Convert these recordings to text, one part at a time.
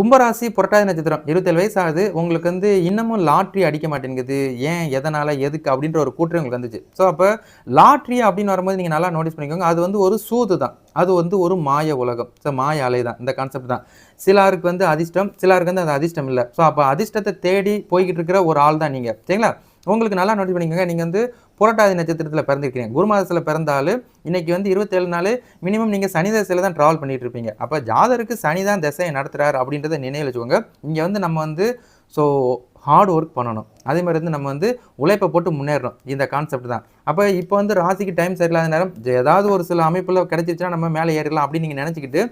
கும்பராசி புரட்டாதி நட்சத்திரம் 27 வயசு ஆகுது. உங்களுக்கு வந்து இன்னமும் லாட்ரி அடிக்க மாட்டேங்குது. ஏன்? எதனால? எதுக்கு? அப்படின்ற ஒரு கூற்று உங்களுக்கு வந்துச்சு. ஸோ அப்ப லாட்ரி அப்படின்னு வரும்போது நீங்க நல்லா நோட்டீஸ் பண்ணிக்கோங்க. அது வந்து ஒரு சூது தான். அது வந்து ஒரு மாய உலகம். ஸோ மாய அலை தான். இந்த கான்செப்ட் தான். சிலருக்கு வந்து அதிர்ஷ்டம், சிலருக்கு வந்து அது அதிர்ஷ்டம் இல்ல. ஸோ அப்ப அதிர்ஷ்டத்த தேடி போய்க்கிட்டு இருக்கிற ஒரு ஆள் தான் நீங்க. சரிங்களா? உங்களுக்கு நல்லா நோட்டீஸ் பண்ணிக்கோங்க. நீங்க வந்து புரட்டாதி நட்சத்திரத்தில பிறந்திருக்கிறீங்க. குரு மாதத்தில பிறந்த ஆளு, இன்னைக்கு வந்து 27 நாளு மினிமம் நீங்க சனி திசையில தான் டிராவல் பண்ணிட்டு இருப்பீங்க. அப்ப ஜாதகருக்கு சனி தான் திசைய நடத்துறாரு அப்படின்றத நினைவில் வச்சுக்கோங்க. இங்க வந்து நம்ம வந்து ஸோ ஹார்ட் ஒர்க் பண்ணணும். அதே மாரி வந்து நம்ம வந்து உழைப்ப போட்டு முன்னேறணும். இந்த கான்செப்ட் தான். அப்ப இப்ப வந்து ராசிக்கு டைம் சரியில்லாத நேரம், ஏதாவது ஒரு சில அமைப்புல கிடைச்சிருச்சுன்னா நம்ம மேல ஏறிடலாம் அப்படின்னு நீங்க நெனச்சுக்கிட்டு,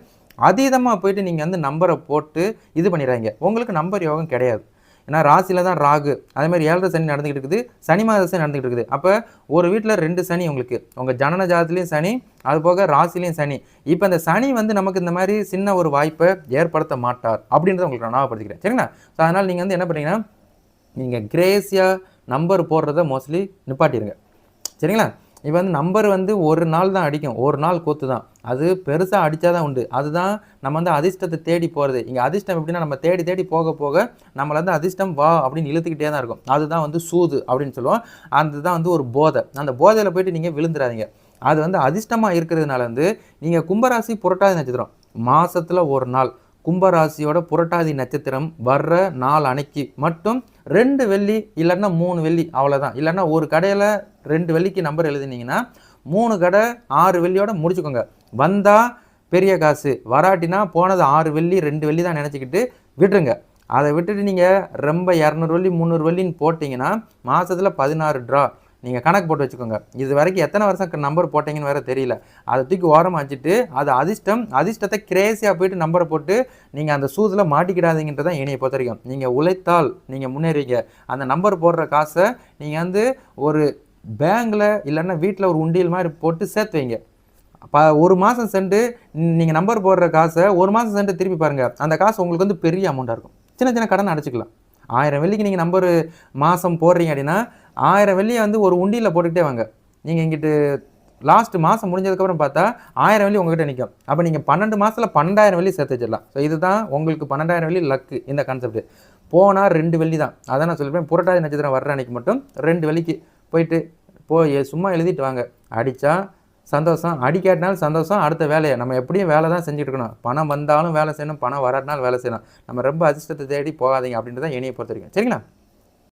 அதீதமா போயிட்டு நீங்க வந்து நம்பர போட்டு இது பண்ணிறாதீங்க. உங்களுக்கு நம்பர் யோகம் கிடையாது. ஏன்னா ராசியில தான் ராகு. அதே மாரி 7 சனி நடந்துகிட்டு இருக்குது. சனி மாத தசை நடந்துகிட்டு இருக்குது. அப்ப ஒரு வீட்ல 2 சனி உங்களுக்கு. உங்க ஜனன ஜாதகத்திலயும் சனி, அது போக ராசியிலயும் சனி. இப்ப இந்த சனி வந்து நமக்கு இந்த மாரி சின்ன ஒரு வாய்ப்ப ஏற்படுத்த மாட்டார். அப்படின்றத உங்களுக்கு நான் ஞாபகப்படுத்திக்கிறேன். சரிங்களா? ஸோ அதனால நீங்க வந்து என்ன பண்ணீங்கன்னா, நீங்க கிரேஸியா நம்பர் போடுறத மோஸ்ட்லி நிப்பாட்டிருங்க. சரிங்களா? இப்ப வந்து நம்பர் வந்து ஒரு நாள் தான் அடிக்கும். ஒரு நாள் கூத்து தான். அது பெருசா அடிச்சா தான் உண்டு. அதுதான் நம்ம வந்து அதிர்ஷ்டத்த தேடி போறது. இங்க அதிர்ஷ்டம் எப்படின்னா, நம்ம தேடி தேடி போக போக நம்மள வந்து அதிர்ஷ்டம் வா அப்படின்னு இழுத்துக்கிட்டே தான் இருக்கும். அதுதான் வந்து சூது அப்படின்னு சொல்லுவோம். அதுதான் வந்து ஒரு போதை. அந்த போதையில போயிட்டு நீங்க விழுந்துறாதீங்க. அது வந்து அதிர்ஷ்டமா இருக்கிறதுனால வந்து நீங்க கும்பராசி புரட்டாதி நட்சத்திரம். மாசத்துல ஒரு நாள் கும்பராசியோட புரட்டாதி நட்சத்திரம் வர்ற நாள் அன்னைக்கு மட்டும் 2 வெள்ளி இல்லன்னா 3 வெள்ளி அவ்வளோதான். இல்லன்னா ஒரு கடையில 2 வெள்ளிக்கு நம்பர் எழுதினீங்கன்னா 3 கடை 6 வெள்ளியோட முடிச்சுக்கோங்க. வந்தா பெரிய காசு, வராட்டினா போனது 6 வெள்ளி 2 வெள்ளி தான் நினச்சிக்கிட்டு விட்டுருங்க. அத விட்டுட்டு நீங்க ரொம்ப 200 வெள்ளி 300 வெள்ளின்னு போட்டீங்கன்னா மாசத்துல 16 ட்ரா. நீங்க கணக்கு போட்டு வச்சுக்கோங்க. இதுவரைக்கும் எத்தனை வருஷம் நம்பர் போட்டீங்கன்னு வேற தெரியல. அத தூக்கி ஓரமா வச்சுட்டு, அது அதிர்ஷ்டம். அதிர்ஷ்டத்த கிரேஸியா போயிட்டு நம்பர போட்டு நீங்க அந்த சூதுல மாட்டிக்கிடாதீங்கன்றது தான் என்னைய பொறுத்தவரைக்கும். நீங்க உழைத்தால் நீங்க முன்னேறுவீங்க. அந்த நம்பர் போடுற காச நீங்க வந்து ஒரு பேங்க்ல இல்லன்னா வீட்ல ஒரு உண்டியல் மாரி போட்டு சேர்த்து வைங்க. 1 மாசம் சென்று நீங்க நம்பர் போடுற காச 1 மாசம் சென்று திருப்பி பாருங்க. அந்த காசு உங்களுக்கு வந்து பெரிய அமௌண்ட்டா இருக்கும். சின்ன சின்ன கடன் அடைச்சுக்கலாம். 1000 வெள்ளிக்கு நீங்க நம்பர் மாசம் போடுறீங்க அப்படின்னா, 1000 வெள்ளிய வந்து ஒரு உண்டியல்ல போட்டுக்கிட்டே வாங்க. நீங்க இங்கிட்டு லாஸ்ட் மாசம் முடிஞ்சதுக்கப்புறம் பார்த்தா 1000 வெள்ளி உங்ககிட்ட நிக்கும். அப்ப நீங்க 12 மாசத்துல 12,000 வெள்ளி சேர்த்து வச்சிடலாம். ஸோ இதுதான் உங்களுக்கு 12,000 வெள்ளி லக்கு இந்த கான்செப்ட். போனா 2 வெள்ளி தான். அதான் நான் சொல்லிருப்பேன். புரட்டாதி நட்சத்திரம் வர்ற அன்னைக்கு மட்டும் 2 வெள்ளிக்கு போயிட்டு சும்மா எழுதிட்டு வாங்க. அடிச்சா சந்தோஷம். அடிக்காட்டினாலும் சந்தோஷம். அடுத்த வேலைய நம்ம எப்படியும் வேலை தான் செஞ்சுட்டு இருக்கணும். பணம் வந்தாலும் வேலை செய்யணும். பணம் வராட்டினாலும் வேலை செய்யணும். நம்ம ரொம்ப அதிர்ஷ்டத்த தேடி போகாதீங்க அப்படின்றது தான் என்னைய பொறுத்தவரைக்கும். சரிங்களா?